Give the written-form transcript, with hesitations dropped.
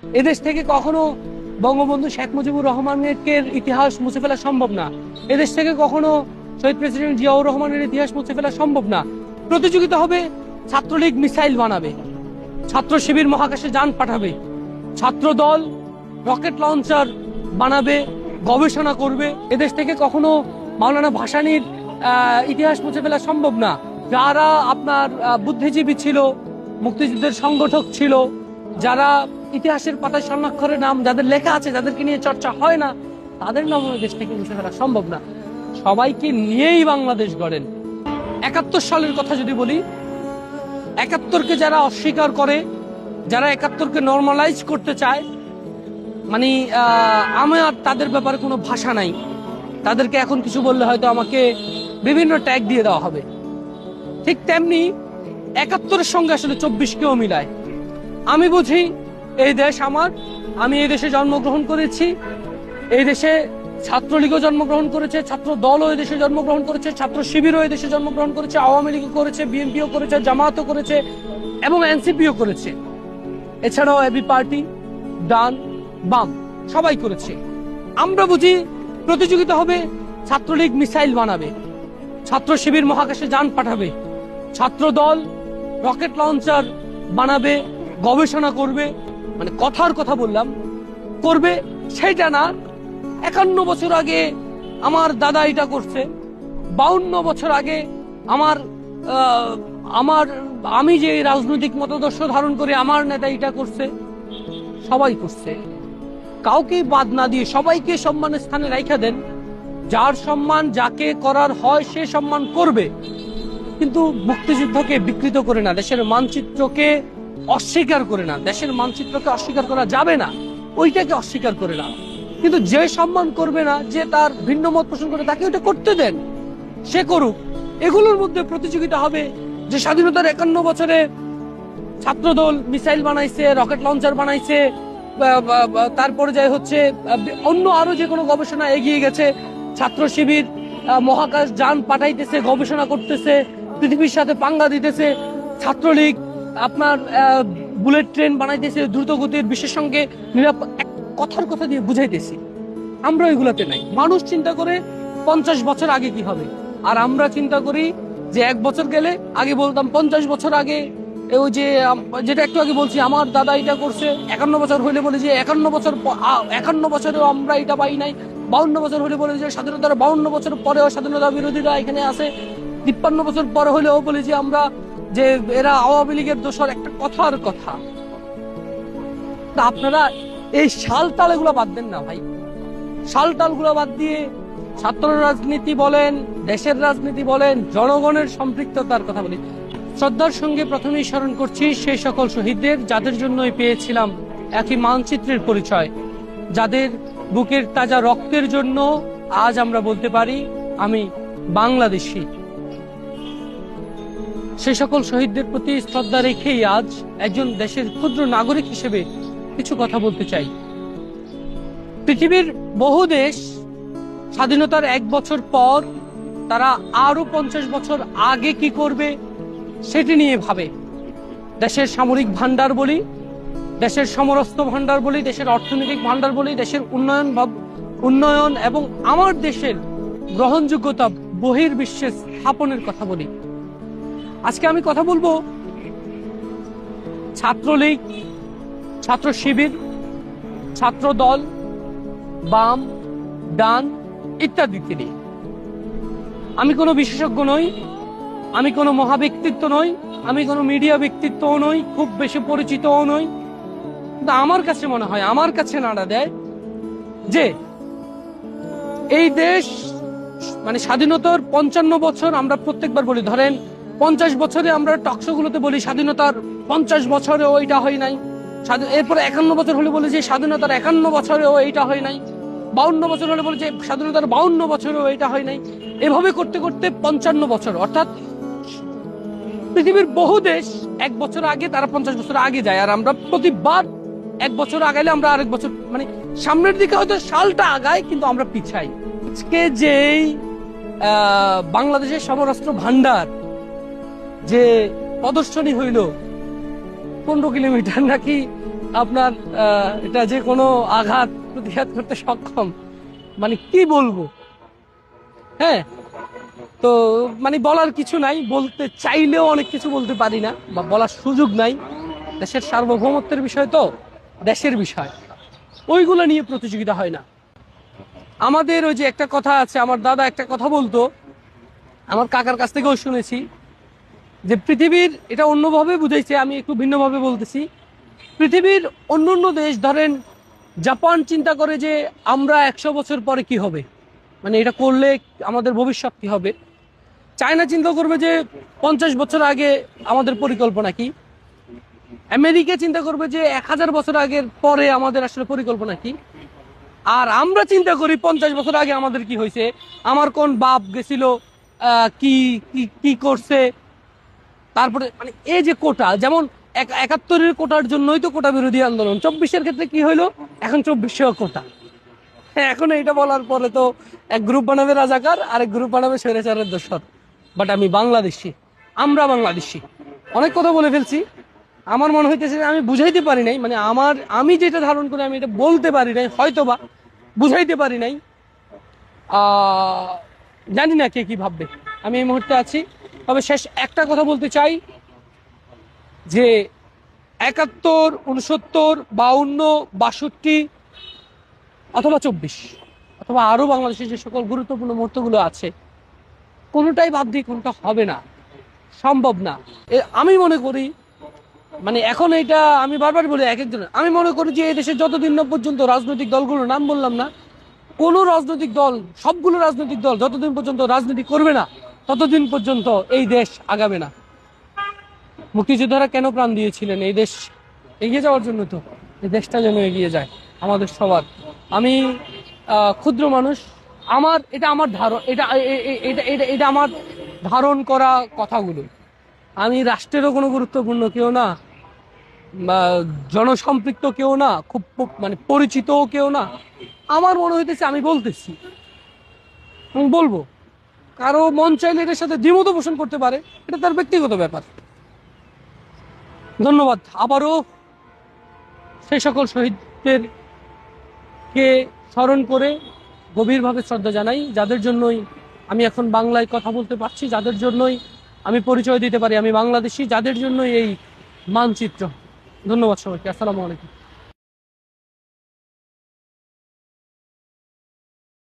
এদেশ থেকে কখনো বঙ্গবন্ধু শেখ মুজিবুর রহমানের ইতিহাস মুছে ফেলা সম্ভব না। এদেশ থেকে কখনো শহীদ প্রেসিডেন্ট জিয়াউর রহমানের ইতিহাস মুছে ফেলা সম্ভব না। প্রতিযোগিতা হবে, ছাত্রলীগ মিসাইল বানাবে, ছাত্র শিবির মহাকাশে যান পাঠাবে, ছাত্র দল রকেট লঞ্চার বানাবে, গবেষণা করবে। এদেশ থেকে কখনো মাওলানা ভাসানীর ইতিহাস মুছে ফেলা সম্ভব না। যারা আপনার বুদ্ধিজীবী ছিল, মুক্তিযুদ্ধের সংগঠক ছিল, যারা ইতিহাসের পাতায় স্বর্ণাক্ষরে নাম যাদের লেখা আছে, যাদেরকে নিয়ে চর্চা হয় না, তাদের নাম দেশ থেকে মুছে ফেলা সম্ভব না। সবাইকে নিয়েই বাংলাদেশ গড়েন। 71 সালের কথা যদি বলি, 71কে যারা অস্বীকার করে, যারা 71কে নর্মালাইজ করতে চায়, মানে আমার তাদের ব্যাপারে কোনো ভাষা নাই। তাদেরকে এখন কিছু বললে হয়তো আমাকে বিভিন্ন ট্যাগ দিয়ে দেওয়া হবে। ঠিক তেমনি 71-এর সঙ্গে আসলে 24-কেও মিলায়। আমি বুঝি এই দেশ আমার, আমি এই দেশে জন্মগ্রহণ করেছি, এই দেশে ছাত্রলীগও জন্মগ্রহণ করেছে, ছাত্র দলও এই দেশে জন্মগ্রহণ করেছে, ছাত্র শিবিরও এই দেশে জন্মগ্রহণ করেছে, আওয়ামী লীগও করেছে, বিএনপিও করেছে, জামাতও করেছে এবং এনসিপিও করেছে। এছাড়াও এবি পার্টি, ডান, বাম সবাই করেছে। আমরা বুঝি প্রতিযোগিতা হবে, ছাত্রলীগ মিসাইল বানাবে, ছাত্র শিবির মহাকাশে যান পাঠাবে, ছাত্র দল রকেট লঞ্চার বানাবে, গবেষণা করবে। মানে কথার কথা বললাম, করবে সেটা না। 51 বছর আগে আমার দাদা এটা করছে, 52 বছর আগে আমার আমি যে রাজনৈতিক মতাদর্শ ধারণ করে আমার নেতা এটা করছে। সবাই করছে, কাউকে বাদ না দিয়ে সবাইকে সম্মানের স্থানে রাখা দেন। যার সম্মান যাকে করার হয় সে সম্মান করবে, কিন্তু মুক্তিযুদ্ধকে বিকৃত করে না, দেশের মানচিত্রকে অস্বীকার করে না। দেশের মানচিত্রকে অস্বীকার করা যাবে না, ওইটাকে অস্বীকার করে না। কিন্তু যে সম্মান করবে না, যে তার ভিন্ন মত পোষণ করে, তাকে ওটা করতে দেন, সে করুক। এগুলোর মধ্যে প্রতিযোগিতা হবে যে স্বাধীনতার 51 বছরে ছাত্রদল মিসাইল বানাইছে, রকেট লঞ্চার বানাইছে, তারপরে যাই হচ্ছে অন্য আরো যে কোনো গবেষণা এগিয়ে গেছে, ছাত্র শিবির মহাকাশ যান পাঠাইতেছে, গবেষণা করতেছে, পৃথিবীর সাথে পাঙ্গা দিতেছে, ছাত্রলীগ আপনার বুলেট ট্রেন বানাইতেছে, দ্রুত গতির বিশ্বের সঙ্গে নিরাপদ। কথার কথা দিয়ে বুঝাইতেছি, আমরা এগুলাতে নাই। মানুষ চিন্তা করে 50 বছর আগে কি হবে, আর আমরা চিন্তা করি যে 1 বছর গেলে, আগে বলতাম 50 বছর আগে, ওই যে যেটা একটু আগে বলছি, আমার দাদা এটা করছে। 51 বছর হইলে বলে যে 51 বছরেও আমরা এটা পাই নাই। 52 বছর হলে বলে যে স্বাধীনতার 52 বছর পরেও স্বাধীনতা বিরোধীরা এখানে আছে। 53 বছর পরে হলেও বলে যে আমরা, যে এরা আওয়ামী লীগের দোষর। একটা কথার কথা। আপনারা এই শালটাল এগুলো বাদ দেন না ভাই। শালটাল গুলো বাদ দিয়ে ছাত্র রাজনীতি বলেন, দেশের রাজনীতি বলেন, জনগণের সম্পৃক্ততার কথা বলি। শ্রদ্ধার সঙ্গে প্রথমেই স্মরণ করছি সেই সকল শহীদদের, যাদের জন্যই পেয়েছিলাম একই মানচিত্রের পরিচয়, যাদের বুকের তাজা রক্তের জন্য আজ আমরা বলতে পারি আমি বাংলাদেশী। সেই সকল শহীদদের প্রতি শ্রদ্ধা রেখেই আজ একজন দেশের ক্ষুদ্র নাগরিক হিসেবে কিছু কথা বলতে চাই। পৃথিবীর বহু দেশ স্বাধীনতার 1 বছর পর তারা আরো 50 বছর আগে কি করবে সেটি নিয়ে ভাবে। দেশের সামরিক ভান্ডার বলি, দেশের সমরস্ত্র ভান্ডার বলি, দেশের অর্থনৈতিক ভান্ডার বলি, দেশের উন্নয়ন এবং আমার দেশের গ্রহণযোগ্যতা বহির্বিশ্বে স্থাপনের কথা বলি। আজকে আমি কথা বলবো ছাত্রলীগ, ছাত্র শিবির, ছাত্র দল, বাম, ডান ইত্যাদিকে নিয়ে। আমি কোনো বিশেষজ্ঞ নই, আমি কোনো মহাব্যক্তিত্ব নই, আমি কোনো মিডিয়া ব্যক্তিত্বও নই, খুব বেশি পরিচিতও নই। কিন্তু আমার কাছে মনে হয়, আমার কাছে নাড়া দেয় যে এই দেশ মানে স্বাধীনতার 55 বছর আমরা প্রত্যেকবার বলি। ধরেন 50 বছরে আমরা টকশোগুলোতে বলি স্বাধীনতার 50 বছরেও এইটা হয় নাই। এরপরে 51 বছর হলে বলি যে স্বাধীনতার 51 বছরেও এইটা হয় নাই। 52 বছর হলে বলি যে স্বাধীনতার 52 বছরেও এইটা হয় নাই। এভাবে করতে করতে 55 বছর, অর্থাৎ পৃথিবীর বহু দেশ 1 বছর আগে, তারা 50 বছর আগে যায়, আর আমরা প্রতিবার 1 বছর আগাইলে আমরা আরেক বছর, মানে সামনের দিকে হয়তো সালটা আগায় কিন্তু আমরা পিছাই। আজকে যেই বাংলাদেশের সমরাস্ত্র ভান্ডার যে প্রদর্শনী হইল, 15 কিলোমিটার নাকি আপনার এটা যে কোনো আঘাত প্রতিঘাত করতে সক্ষম, মানে কি বলবো। হ্যাঁ, তো মানে বলার কিছু নাই, বলতে চাইলেও অনেক কিছু বলতে পারি না বা বলার সুযোগ নাই। দেশের সার্বভৌমত্বের বিষয় তো, দেশের বিষয়, ওইগুলো নিয়ে প্রতিযোগিতা হয় না। আমাদের ওই যে একটা কথা আছে, আমার দাদা একটা কথা বলতো, আমার কাকার কাছ থেকেও শুনেছি, যে পৃথিবীর, এটা অন্যভাবে বুঝাইছে, আমি একটু ভিন্নভাবে বলতেছি। পৃথিবীর অন্য দেশ, ধরেন জাপান, চিন্তা করে যে আমরা 100 বছর পরে কি হবে, মানে এটা করলে আমাদের ভবিষ্যৎ কি হবে। চায়না চিন্তা করবে যে 50 বছর আগে আমাদের পরিকল্পনা কি। আমেরিকা চিন্তা করবে যে 1000 বছর আগের পরে আমাদের আসলে পরিকল্পনা কি। আর আমরা চিন্তা করি 50 বছর আগে আমাদের কি হয়েছে, আমার কোন বাপ গেছিল, কি কি কি করছে। তারপরে মানে এই যে কোটা, যেমন 71-এর কোটার জন্যই তো কোটা বিরোধী আন্দোলন, 24-এর ক্ষেত্রে কি হইলো, এখন 24-এও কোটা। এখন এইটা বলার পরে তো এক গ্রুপ বানাবে রাজাকার, আরেক গ্রুপ বানাবে স্বৈরাচারের দোসর। বাট আমি বাংলাদেশি, আমরা বাংলাদেশি। অনেক কথা বলে ফেলছি, আমার মনে হইতেছে যে আমি বুঝাইতে পারি নাই, মানে আমি যেটা ধারণ করি আমি এটা বলতে পারি নাই, হয়তোবা বুঝাইতে পারি নাই। জানি না কে কি ভাববে, আমি এই মুহূর্তে আছি। তবে শেষ একটা কথা বলতে চাই, যে 71, 69, 52, 62 অথবা 24 অথবা আরো বাংলাদেশের যে সকল গুরুত্বপূর্ণ মুহূর্তগুলো আছে, কোনোটাই বাদ দিয়ে কোনটা হবে না, সম্ভব না। আমি মনে করি, মানে এখন এটা আমি বারবার বলি এক একজনের, আমি মনে করি যে এই দেশে যতদিন না পর্যন্ত রাজনৈতিক দলগুলোর নাম বললাম না, কোন রাজনৈতিক দল, সবগুলো রাজনৈতিক দল যতদিন পর্যন্ত রাজনীতি করবে না, ততদিন পর্যন্ত এই দেশ আগাবে না। মুক্তিযোদ্ধারা কেন প্রাণ দিয়েছিলেন? এই দেশ এগিয়ে যাওয়ার জন্য, তো এই দেশটা যেন এগিয়ে যায় আমাদের সবার। আমি ক্ষুদ্র মানুষ, আমার ধারণ, এটা আমার ধারণ করা কথাগুলো। আমি রাষ্ট্রেরও কোনো গুরুত্বপূর্ণ কেউ না, বা জনসম্পৃক্ত কেউ না, খুব মানে পরিচিতও কেউ না। আমার মনে হইতেছে আমি বলতেছি, আমি বলবো। কারো মন চাইলে এটার সাথে দ্বিমত পোষণ করতে পারে, এটা তার ব্যক্তিগত ব্যাপার। ধন্যবাদ। আবারও সেই সকল শহীদদের কে স্মরণ করে গভীরভাবে শ্রদ্ধা জানাই, যাদের জন্যই আমি এখন বাংলায় কথা বলতে পারছি, যাদের জন্যই আমি পরিচয় দিতে পারি আমি বাংলাদেশি, যাদের জন্যই এই মানচিত্র। ধন্যবাদ সবাইকে। আসসালামু আলাইকুম।